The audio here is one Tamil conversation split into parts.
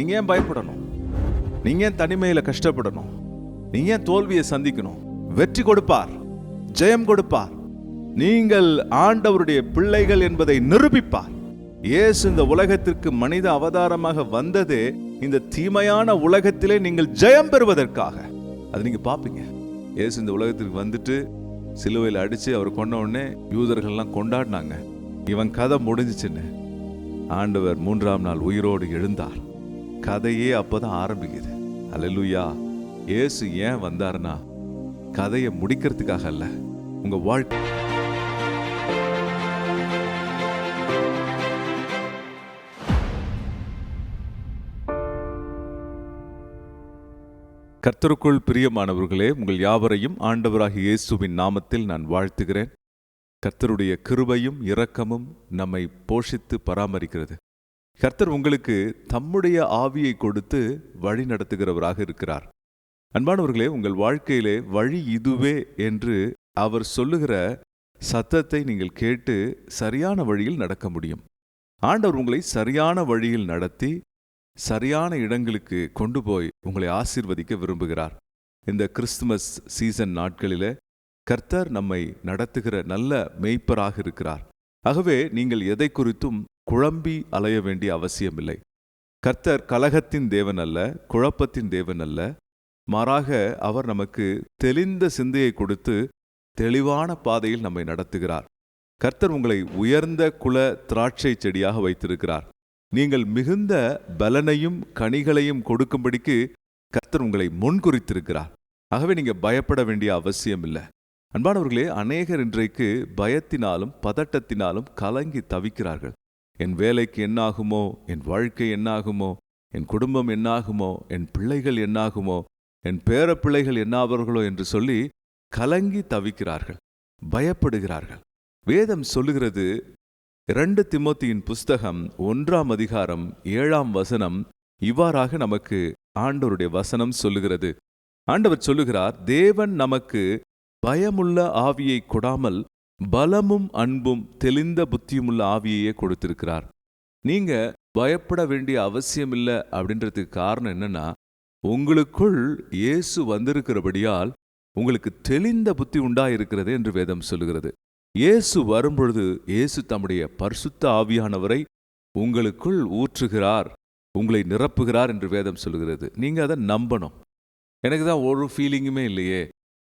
நீங்க ஏன் பயப்படணும்? நீங்க ஏன் தனிமையில கஷ்டப்படணும்? நீங்க ஏன் தோல்வியை சந்திக்கணும்? வெற்றி கொடுப்பார், ஜெயம் கொடுப்பார். நீங்கள் ஆண்டவருடைய பிள்ளைகள் என்பதை நிரூபிப்பார். இயேசு இந்த உலகத்திற்கு மனித அவதாரமாக வந்ததே இந்த தீமையான உலகத்திலே நீங்கள் ஜெயம் பெறுவதற்காக. அது நீங்க பாப்பீங்க. இயேசு இந்த உலகத்திற்கு வந்துட்டு சிலுவையில் அடிச்சு அவர் கொண்ட உடனே யூதர்கள்லாம் கொண்டாடினாங்க. இவன் கதை முடிஞ்சிச்சுன்னு. ஆண்டவர் 3ஆம் நாள் உயிரோடு எழுந்தார். கதையே அப்பதான் ஆரம்பிக்குது. அல்லேலூயா. இயேசு ஏன் வந்தார்னா கதையை முடிக்கிறதுக்காக அல்ல, உங்க வாழ்க்கை. கர்த்தருக்குள் பிரியமானவர்களே, உங்கள் யாவரையும் ஆண்டவராகிய இயேசுவின் நாமத்தில் நான் வாழ்த்துகிறேன். கர்த்தருடைய கிருபையும் இரக்கமும் நம்மை போஷித்து பராமரிக்கிறது. கர்த்தர் உங்களுக்கு தம்முடைய ஆவியை கொடுத்து வழி நடத்துகிறவராக இருக்கிறார். அன்பானவர்களே, உங்கள் வாழ்க்கையிலே வழி இதுவே என்று அவர் சொல்லுகிற சத்தத்தை நீங்கள் கேட்டு சரியான வழியில் நடக்க முடியும். ஆண்டவர் உங்களை சரியான வழியில் நடத்தி சரியான இடங்களுக்கு கொண்டு போய் உங்களை ஆசீர்வதிக்க விரும்புகிறார். இந்த கிறிஸ்துமஸ் சீசன் நாட்களிலே கர்த்தர் நம்மை நடத்துகிற நல்ல மேய்ப்பராக இருக்கிறார். ஆகவே நீங்கள் எதை குறித்தும் குழம்பி அலைய வேண்டிய அவசியமில்லை. கர்த்தர் கலகத்தின் தேவன் அல்ல, குழப்பத்தின் தேவன் அல்ல. மாறாக அவர் நமக்கு தெளிந்த சிந்தையை கொடுத்து தெளிவான பாதையில் நம்மை நடத்துகிறார். கர்த்தர் உங்களை உயர்ந்த குல திராட்சை செடியாக வைத்திருக்கிறார். நீங்கள் மிகுந்த பலனையும் கனிகளையும் கொடுக்கும்படிக்கு கர்த்தர் உங்களை முன்குறித்திருக்கிறார். ஆகவே நீங்க பயப்பட வேண்டிய அவசியம் இல்லை. அன்பானவர்களே, அநேகர் இன்றைக்கு பயத்தினாலும் பதட்டத்தினாலும் கலங்கி தவிக்கிறார்கள். என் வேலைக்கு என்னாகுமோ, என் வாழ்க்கை என்னாகுமோ, என் குடும்பம் என்னாகுமோ, என் பிள்ளைகள் என்னாகுமோ, என் பேர பிள்ளைகள் என்னாவார்களோ என்று சொல்லி கலங்கி தவிக்கிறார்கள், பயப்படுகிறார்கள். வேதம் சொல்லுகிறது, 2 தீமோத்தேயுவின் புஸ்தகம் 1ஆம் அதிகாரம் 7ஆம் வசனம் இவ்வாறாக நமக்கு ஆண்டவருடைய வசனம் சொல்லுகிறது. ஆண்டவர் சொல்லுகிறார், தேவன் நமக்கு பயமுள்ள ஆவியை கொடாமல் பலமும் அன்பும் தெளிந்த புத்தியுமுள்ள ஆவியையே கொடுத்திருக்கிறார். நீங்க பயப்பட வேண்டிய அவசியம் இல்லை அப்படின்றதுக்கு காரணம் என்னன்னா, உங்களுக்குள் இயேசு வந்திருக்கிறபடியால் உங்களுக்கு தெளிந்த புத்தி உண்டாயிருக்கிறது என்று வேதம் சொல்லுகிறது. இயேசு வரும்பொழுது இயேசு தம்முடைய பரிசுத்த ஆவியானவரை உங்களுக்குள் ஊற்றுகிறார், உங்களை நிரப்புகிறார் என்று வேதம் சொல்லுகிறது. நீங்க அதை நம்பணும். எனக்கு தான் ஒரு ஃபீலிங்குமே இல்லையே,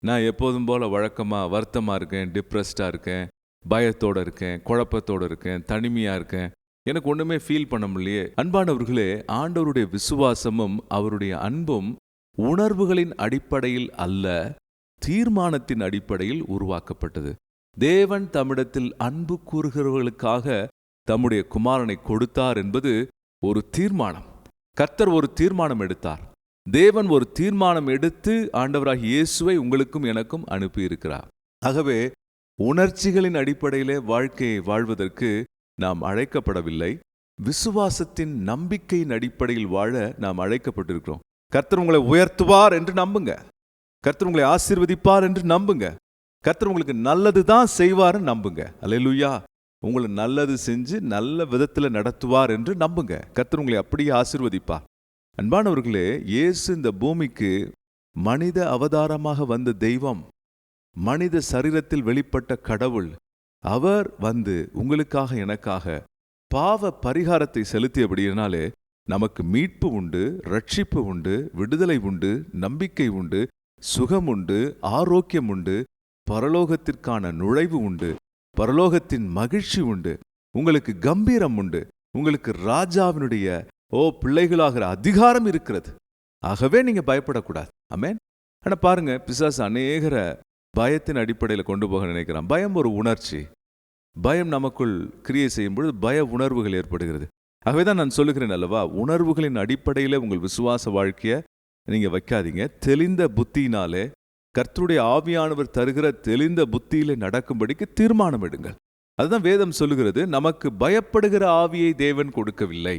நான் எப்போதும் போல வழக்கமாக வருத்தமாக இருக்கேன், டிப்ரெஸ்டாக இருக்கேன், பயத்தோடு இருக்கேன், குழப்பத்தோடு இருக்கேன், தனிமையாக இருக்கேன், எனக்கு ஒன்றுமே ஃபீல் பண்ண முடியலையே. அன்பானவர்களே, ஆண்டவருடைய விசுவாசமும் அவருடைய அன்பும் உணர்வுகளின் அடிப்படையில் அல்ல, தீர்மானத்தின் அடிப்படையில் உருவாக்கப்பட்டது. தேவன் தம்மிடத்தில் அன்பு கூறுகிறவர்களுக்காக தம்முடைய குமாரனை கொடுத்தார் என்பது ஒரு தீர்மானம். கர்த்தர் ஒரு தீர்மானம் எடுத்தார். தேவன் ஒரு தீர்மானம் எடுத்து ஆண்டவராகிய இயேசுவை உங்களுக்கும் எனக்கும் அனுப்பியிருக்கிறார். ஆகவே உணர்ச்சிகளின் அடிப்படையிலே வாழ்க்கையை வாழ்வதற்கு நாம் அழைக்கப்படவில்லை. விசுவாசத்தின் நம்பிக்கையின் அடிப்படையில் வாழ நாம் அழைக்கப்பட்டிருக்கிறோம். கர்த்தர் உங்களை உயர்த்துவார் என்று நம்புங்க. கர்த்தர் உங்களை ஆசீர்வதிப்பார் என்று நம்புங்க. கர்த்தர் உங்களுக்கு நல்லது தான் செய்வார்னு நம்புங்க. அல்லேலூயா. உங்களை நல்லது செஞ்சு நல்ல விதத்தில் நடத்துவார் என்று நம்புங்க. கர்த்தர் உங்களை அப்படியே ஆசீர்வதிப்பார். அன்பானவர்களே, இயேசு இந்த பூமிக்கு மனித அவதாரமாக வந்த தெய்வம், மனித சரீரத்தில் வெளிப்பட்ட கடவுள். அவர் வந்து உங்களுக்காக எனக்காக பாவ பரிகாரத்தை செலுத்தியபடியினாலே நமக்கு மீட்பு உண்டு, ரட்சிப்பு உண்டு, விடுதலை உண்டு, நம்பிக்கை உண்டு, சுகம் உண்டு, ஆரோக்கியம் உண்டு, பரலோகத்திற்கான நுழைவு உண்டு, பரலோகத்தின் மகிழ்ச்சி உண்டு, உங்களுக்கு கம்பீரம் உண்டு, உங்களுக்கு ராஜாவினுடைய பிள்ளைகளாகிற அதிகாரம் இருக்கிறது. ஆகவே நீங்க பயப்படக்கூடாது. ஆமென். ஆனா பாருங்க, பிசாசு அநேகரை பயத்தின் அடிப்படையில் கொண்டு போக நினைக்கிறான். பயம் ஒரு உணர்ச்சி. பயம் நமக்குள் கிரியை செய்யும் பொழுது பய உணர்வுகள் ஏற்படுகிறது. ஆகவேதான் நான் சொல்லுகிறேன் அல்லவா, உணர்வுகளின் அடிப்படையில் உங்கள் விசுவாச வாழ்க்கைய நீங்க வைக்காதீங்க. தெளிந்த புத்தியினாலே, கர்த்தருடைய ஆவியானவர் தருகிற தெளிந்த புத்தியிலே நடக்கும்படிக்கு தீர்மானம் எடுங்கள். அதுதான் வேதம் சொல்லுகிறது, நமக்கு பயப்படுகிற ஆவியை தேவன் கொடுக்கவில்லை,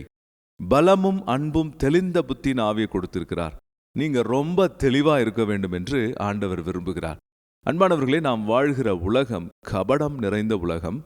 பலமும் அன்பும் தெளிந்த புத்தியின் ஆவியை கொடுத்திருக்கிறார். நீங்க ரொம்ப தெளிவா இருக்க வேண்டும் என்று ஆண்டவர் விரும்புகிறார். அன்பானவர்களே, நாம் வாழ்கிற உலகம் கபடம் நிறைந்த உலகம்.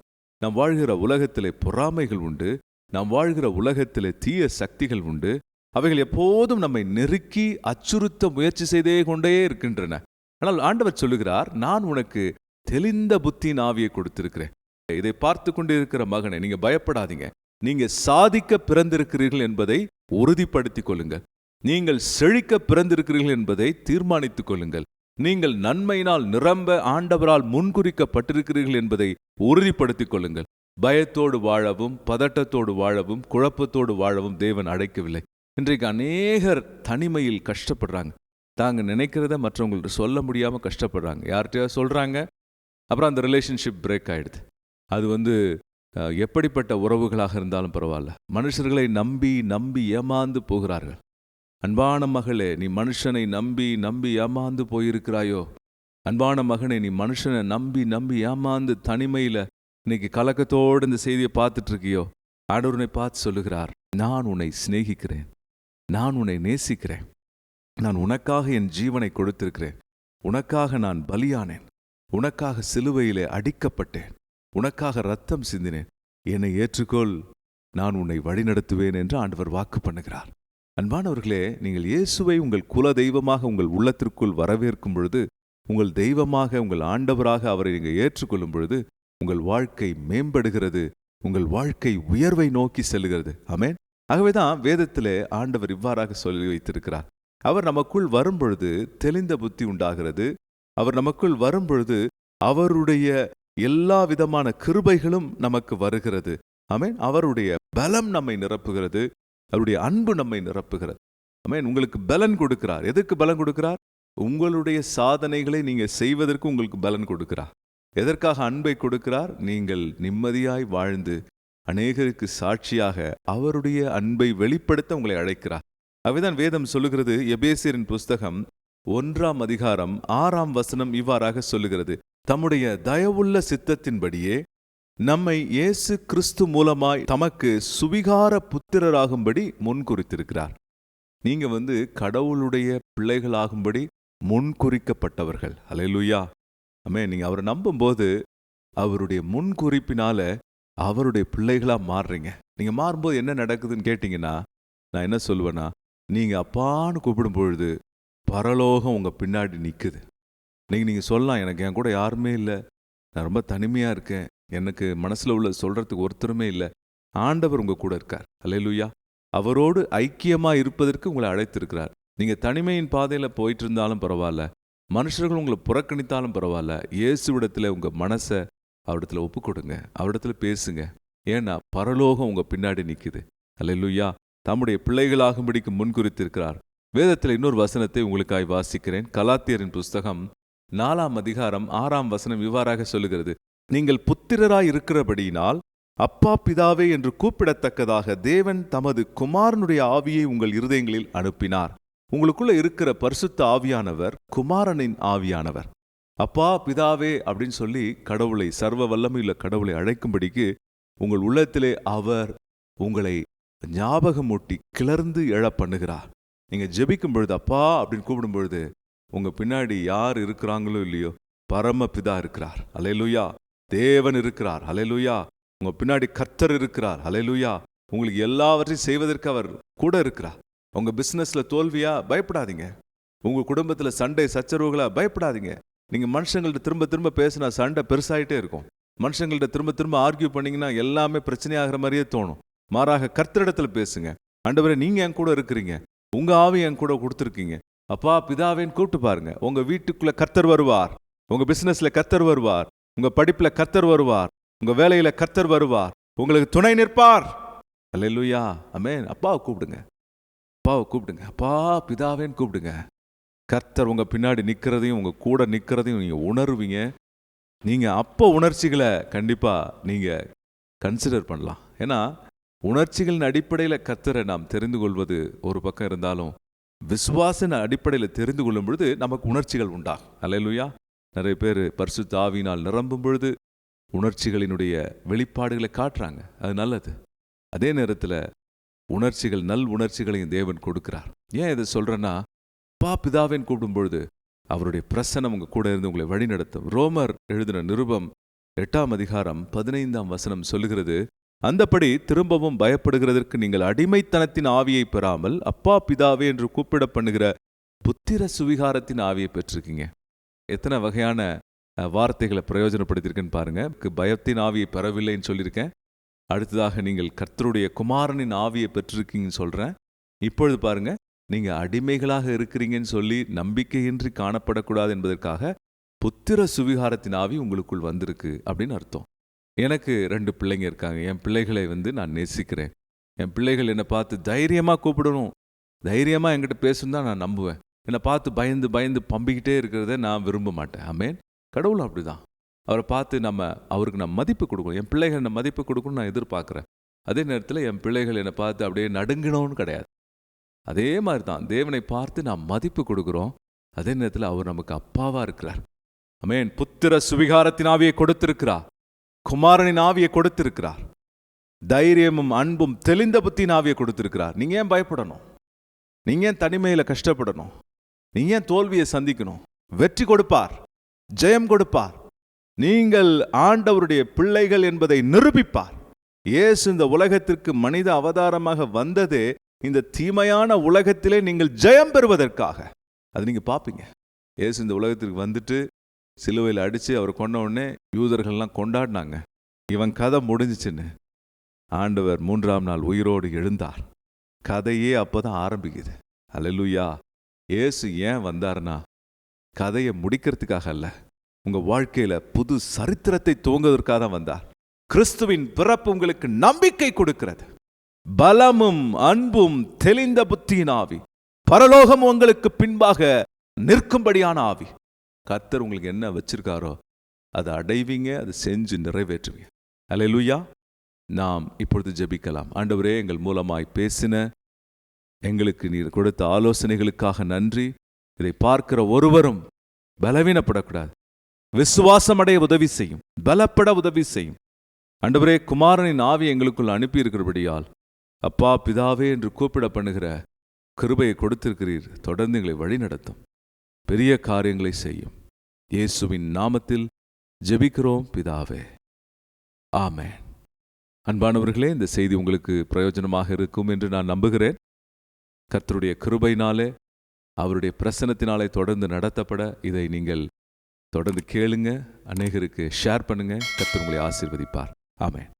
நாம் வாழ்கிற உலகத்திலே பொறாமைகள் உண்டு. நாம் வாழ்கிற உலகத்திலே தீய சக்திகள் உண்டு. அவைகள் எப்போதும் நம்மை நெருக்கி அச்சுறுத்த முயற்சி செய்தே கொண்டே இருக்கின்றன. ஆனால் ஆண்டவர் சொல்லுகிறார், நான் உனக்கு தெளிந்த புத்தியின் ஆவியை கொடுத்திருக்கிறேன். இதை பார்த்து கொண்டு இருக்கிற மகனே, நீங்க பயப்படாதீங்க. நீங்க சாதிக்க பிறந்திருக்கிறீர்கள் என்பதை உறுதிப்படுத்திக் கொள்ளுங்கள். நீங்கள் செழிக்க பிறந்திருக்கிறீர்கள் என்பதை தீர்மானித்துக் கொள்ளுங்கள். நீங்கள் நன்மையினால் நிரம்ப ஆண்டவரால் முன்குறிக்கப்பட்டிருக்கிறீர்கள் என்பதை உறுதிப்படுத்திக் கொள்ளுங்கள். பயத்தோடு வாழவும், பதட்டத்தோடு வாழவும், குழப்பத்தோடு வாழவும் தேவன் அழைக்கவில்லை. இன்றைக்கு அநேகர் தனிமையில் கஷ்டப்படுறாங்க. தாங்க நினைக்கிறத மற்றவங்கள்ட்ட சொல்ல முடியாமல் கஷ்டப்படுறாங்க. யார்கிட்டயோ சொல்கிறாங்க, அப்புறம் அந்த ரிலேஷன்ஷிப் பிரேக் ஆகிடுது. அது எப்படிப்பட்ட உறவுகளாக இருந்தாலும் பரவாயில்ல, மனுஷர்களை நம்பி நம்பி ஏமாந்து போகிறார்கள். அன்பான மகளே, நீ மனுஷனை நம்பி நம்பி ஏமாந்து போயிருக்கிறாயோ? அன்பான மகனே, நீ மனுஷனை நம்பி நம்பி ஏமாந்து தனிமையில் இன்னைக்கு கலக்கத்தோடு இந்த செய்தியை பார்த்துட்டு இருக்கியோ? ஆண்டவரை பார்த்து சொல்லுகிறார், நான் உன்னை சிநேகிக்கிறேன், நான் உன்னை நேசிக்கிறேன், நான் உனக்காக என் ஜீவனை கொடுத்திருக்கிறேன், உனக்காக நான் பலியானேன், உனக்காக சிலுவையிலே அடிக்கப்பட்டேன், உனக்காக ரத்தம் சிந்தினேன், என்னை ஏற்றுக்கொள், நான் உன்னை வழிநடத்துவேன் என்று ஆண்டவர் வாக்கு பண்ணுகிறார். அன்பானவர்களே, நீங்கள் இயேசுவை உங்கள் குல தெய்வமாக உங்கள் உள்ளத்திற்குள் வரவேற்கும் பொழுது, உங்கள் தெய்வமாக உங்கள் ஆண்டவராக அவரை நீங்கள் ஏற்றுக்கொள்ளும் பொழுது உங்கள் வாழ்க்கை மேம்படுகிறது, உங்கள் வாழ்க்கை உயர்வை நோக்கி செல்கிறது. ஆமென். ஆகவேதான் வேதத்திலே ஆண்டவர் இவ்வாறாக சொல்லி வைத்திருக்கிறார். அவர் நமக்குள் வரும்பொழுது தெளிந்த புத்தி உண்டாகிறது. அவர் நமக்குள் வரும்பொழுது அவருடைய எல்லா விதமான கிருபைகளும் நமக்கு வருகிறது. ஆமென். அவருடைய பலம் நம்மை நிரப்புகிறது, அவருடைய அன்பு நம்மை நிரப்புகிறது. ஆமென். உங்களுக்கு பலன் கொடுக்கிறார். எதற்கு பலன் கொடுக்கிறார்? உங்களுடைய சாதனைகளை நீங்க செய்வதற்கு உங்களுக்கு பலன் கொடுக்கிறார். எதற்காக அன்பை கொடுக்கிறார்? நீங்கள் நிம்மதியாய் வாழ்ந்து அநேகருக்கு சாட்சியாக அவருடைய அன்பை வெளிப்படுத்த உங்களை அழைக்கிறார். அவைதான் வேதம் சொல்லுகிறது. எபேசியரின் புஸ்தகம் 1ஆம் அதிகாரம் 6ஆம் வசனம் இவ்வாறாக சொல்லுகிறது, தம்முடைய தயவுள்ள சித்தத்தின்படியே நம்மை இயேசு கிறிஸ்து மூலமாய் தமக்கு சுவிகார புத்திரராகும்படி முன்குறித்திருக்கிறார். நீங்க கடவுளுடைய பிள்ளைகளாகும்படி முன்குறிக்கப்பட்டவர்கள். அல்லேலூயா. ஆமென். நீங்க அவரை நம்பும்போது அவருடைய முன்குறிப்பினால அவருடைய பிள்ளைகளா மாறுறீங்க. நீங்க மாறும்போது என்ன நடக்குதுன்னு கேட்டீங்கன்னா, நான் என்ன சொல்லுவேன்னா, நீங்க அப்பான்னு கூப்பிடும் பொழுது பரலோகம் உங்க பின்னாடி நிக்குது. நீங்க சொல்லலாம், எனக்கு என் கூட யாருமே இல்லை, நான் ரொம்ப தனிமையா இருக்கேன், எனக்கு மனசுல உள்ள சொல்றதுக்கு ஒருத்தருமே இல்லை. ஆண்டவர் உங்க கூட இருக்கார். அல்லேலூயா. அவரோடு ஐக்கியமா இருப்பதற்கு உங்களை அழைத்திருக்கிறார். நீங்க தனிமையின் பாதையில போயிட்டு இருந்தாலும் பரவாயில்ல, மனுஷர்கள் உங்களை புறக்கணித்தாலும் பரவாயில்ல, இயேசுவிடத்துல உங்க மனசை அவரிடத்துல ஒப்பு கொடுங்க, அவரிடத்துல பேசுங்க. ஏன்னா பரலோகம் உங்க பின்னாடி நிக்குது. அல்லேலூயா. தம்முடைய பிள்ளைகளாகும்படிக்கு முன்குறித்திருக்கிறார். வேதத்தில் இன்னொரு வசனத்தை உங்களுக்காய் வாசிக்கிறேன். கலாத்தியரின் புஸ்தகம் 4ஆம் அதிகாரம் 6ஆம் வசனம் இவ்வாறாக சொல்லுகிறது, நீங்கள் புத்திரராய் இருக்கிறபடியினால் அப்பா பிதாவே என்று கூப்பிடத்தக்கதாக தேவன் தமது குமாரனுடைய ஆவியை உங்கள் இருதயங்களில் அனுப்பினார். உங்களுக்குள்ள இருக்கிற பரிசுத்த ஆவியானவர் குமாரனின் ஆவியானவர். அப்பா பிதாவே அப்படின்னு சொல்லி கடவுளை, சர்வ வல்லமையுள்ள கடவுளை அழைக்கும்படிக்கு உங்கள் உள்ளத்திலே அவர் உங்களை ஞாபகமூட்டி கிளர்ந்து எழ பண்ணுகிறார். நீங்க ஜெபிக்கும் பொழுது, அப்பா அப்படின்னு கூப்பிடும் பொழுது உங்க பின்னாடி யார் இருக்கிறாங்களோ இல்லையோ, பரமபிதா இருக்கிறார். அல்லேலூயா. தேவன் இருக்கிறார். அல்லேலூயா. உங்க பின்னாடி கர்த்தர் இருக்கிறார். அல்லேலூயா. உங்களுக்கு எல்லாவற்றையும் செய்வதற்கு அவர் கூட இருக்கிறார். உங்க பிசினஸ்ல தோல்வியா? பயப்படாதீங்க. உங்க குடும்பத்துல சண்டை சச்சரவுகளா? பயப்படாதீங்க. நீங்க மனுஷங்கள்ட்ட திரும்ப திரும்ப பேசினா சண்டை பெருசாயிட்டே இருக்கும். மனுஷங்கள்ட்ட திரும்ப திரும்ப ஆர்கியூ பண்ணீங்கன்னா எல்லாமே பிரச்சனையாகிற மாதிரியே தோணும். மாறாக கர்த்தரிடத்துல பேசுங்க. ஆண்டவரே, நீங்க என் கூட இருக்கிறீங்க, உங்க ஆவி என் கூட கொடுத்துருக்கீங்க, அப்பா பிதாவேன்னு கூப்பிட்டு பாருங்க. உங்க வீட்டுக்குள்ள கர்த்தர் வருவார், உங்க பிசினஸ்ல கர்த்தர் வருவார், உங்க படிப்புல கர்த்தர் வருவார், உங்க வேலையில கர்த்தர் வருவார், உங்களுக்கு துணை நிற்பார். அல்லேலூயா. ஆமென். அப்பாவை கூப்பிடுங்க, அப்பாவை கூப்பிடுங்க, அப்பா பிதாவேன்னு கூப்பிடுங்க. கர்த்தர் உங்க பின்னாடி நிற்கிறதையும் உங்க கூட நிற்கிறதையும் நீங்க உணர்வீங்க. நீங்க அப்போ உணர்ச்சிகளை கண்டிப்பா நீங்க கன்சிடர் பண்ணலாம். ஏன்னா உணர்ச்சிகளின் அடிப்படையில் கர்த்தரை நாம் தெரிந்து கொள்வது ஒரு பக்கம் இருந்தாலும், விசுவாசின் அடிப்படையில் தெரிந்து கொள்ளும் பொழுது நமக்கு உணர்ச்சிகள் உண்டாகும். அல்லேலூயா. நிறைய பேர் பரிசுத்த ஆவியினால் நிரம்பும் பொழுது உணர்ச்சிகளினுடைய வெளிப்பாடுகளை காட்டுறாங்க. அது நல்லது. அதே நேரத்தில் உணர்ச்சிகள், நல் உணர்ச்சிகளையும் தேவன் கொடுக்கிறார். ஏன் இதை சொல்றேன்னா, அப்பா பிதாவேன்னு கூப்பிடும் பொழுது அவருடைய பிரசன்னம் உங்க கூட இருந்து உங்களை வழி நடத்தும். ரோமர் எழுதின நிருபம் 8ஆம் அதிகாரம் 15ஆம் வசனம் சொல்லுகிறது, அந்தப்படி திரும்பவும் பயப்படுகிறதற்கு நீங்கள் அடிமைத்தனத்தின் ஆவியை பெறாமல் அப்பா பிதாவே என்று கூப்பிட பண்ணுகிற புத்திர சுவிகாரத்தின் ஆவியை பெற்றிருக்கீங்க. எத்தனை வகையான வார்த்தைகளை பிரயோஜனப்படுத்தியிருக்கேன்னு பாருங்க. பயத்தின் ஆவியை பெறவில்லைன்னு சொல்லியிருக்கேன். அடுத்ததாக நீங்கள் கர்த்தருடைய குமாரனின் ஆவியை பெற்றிருக்கீங்கன்னு சொல்றேன். இப்பொழுது பாருங்க, நீங்க அடிமைகளாக இருக்கிறீங்கன்னு சொல்லி நம்பிக்கையின்றி காணப்படக்கூடாது என்பதற்காக புத்திர சுவிகாரத்தின் ஆவி உங்களுக்குள் வந்திருக்கு அப்படின்னு அர்த்தம். எனக்கு 2 பிள்ளைங்க இருக்காங்க. என் பிள்ளைகளை நான் நேசிக்கிறேன். என் பிள்ளைகள் என்னை பார்த்து தைரியமாக கூப்பிடணும், தைரியமாக என்கிட்ட பேசணும் தான் நான் நம்புவேன். என்னை பார்த்து பயந்து பயந்து பம்பிக்கிட்டே இருக்கிறத நான் விரும்ப மாட்டேன். ஆமென். கடவுள் அப்படிதான். அவரை பார்த்து அவருக்கு நான் மதிப்பு கொடுக்கணும். என் பிள்ளைகள் என்னை மதிப்பு கொடுக்கணும்னு நான் எதிர்பார்க்குறேன். அதே நேரத்தில் என் பிள்ளைகள் என்னை பார்த்து அப்படியே நடுங்கணும்னு கிடையாது. அதே மாதிரி தான் தேவனை பார்த்து நாம் மதிப்பு கொடுக்குறோம். அதே நேரத்தில் அவர் நமக்கு அப்பாவா இருக்கிறார். ஆமென். புத்திர சுவிகாரத்தின் ஆவியை கொடுத்திருக்கிறார். குமாரனின் ஆவியை கொடுத்திருக்கிறார். தைரியமும் அன்பும் தெளிந்த புத்தியின் ஆவியை கொடுத்திருக்கிறார். நீங்க ஏன் பயப்படணும்? நீங்க ஏன் தனிமையில கஷ்டப்படணும்? நீங்க ஏன் தோல்வியை சந்திக்கணும்? வெற்றி கொடுப்பார், ஜெயம் கொடுப்பார். நீங்கள் ஆண்டவருடைய பிள்ளைகள் என்பதை நிரூபிப்பார். இயேசு இந்த உலகத்திற்கு மனித அவதாரமாக வந்ததே இந்த தீமையான உலகத்திலே நீங்கள் ஜெயம் பெறுவதற்காக. அது நீங்க பார்ப்பீங்க. இயேசு இந்த உலகத்திற்கு வந்துட்டு சிலுவையில் அடித்து அவர் கொண்ட உடனே யூதர்கள்லாம் கொண்டாடினாங்க. இவன் கதை முடிஞ்சிச்சுன்னு. ஆண்டவர் 3ஆம் நாள் உயிரோடு எழுந்தார். கதையே அப்போதான் ஆரம்பிக்குது. அல்லேலூயா. இயேசு ஏன் வந்தார்னா கதையை முடிக்கிறதுக்காக அல்ல, உங்க வாழ்க்கையில புது சரித்திரத்தை துவங்குவதற்காக தான் வந்தார். கிறிஸ்துவின் பிறப்பு உங்களுக்கு நம்பிக்கை கொடுக்கிறது. பலமும் அன்பும் தெளிந்த புத்தியின் ஆவி, பரலோகம் உங்களுக்கு பின்பாக நிற்கும்படியான ஆவி. கர்த்தர் உங்களுக்கு என்ன வச்சிருக்காரோ அதை அடைவீங்க, அதை செஞ்சு நிறைவேற்றுவீங்க. அல்லேலூயா. நாம் இப்பொழுது ஜெபிக்கலாம். ஆண்டவரே, எங்கள் மூலமாய் பேசின, எங்களுக்கு நீர் கொடுத்த ஆலோசனைகளுக்காக நன்றி. இதை பார்க்கிற ஒருவரும் பலவீனப்படக்கூடாது. விசுவாசம் அடைய உதவி செய்யும், பலப்பட உதவி செய்யும். ஆண்டவரே, குமாரனின் ஆவி எங்களுக்குள் அனுப்பி இருக்கிறபடியால் அப்பா பிதாவே என்று கூப்பிட பண்ணுகிற கிருபையை கொடுத்திருக்கிறீர். தொடர்ந்து எங்களை வழி நடத்தும், பெரிய காரியங்களை செய்யும். இயேசுவின் நாமத்தில் ஜெபிக்கிறோம் பிதாவே, ஆமென். அன்பானவர்களே, இந்த செய்தி உங்களுக்கு பிரயோஜனமாக இருக்கும் என்று நான் நம்புகிறேன். கர்த்தருடைய கிருபையினாலே, அவருடைய பிரசன்னத்தினாலே தொடர்ந்து நடத்தப்பட இதை நீங்கள் தொடர்ந்து கேளுங்க, அநேகருக்கு ஷேர் பண்ணுங்க. கர்த்தர் உங்களை ஆசீர்வதிப்பார். ஆமென்.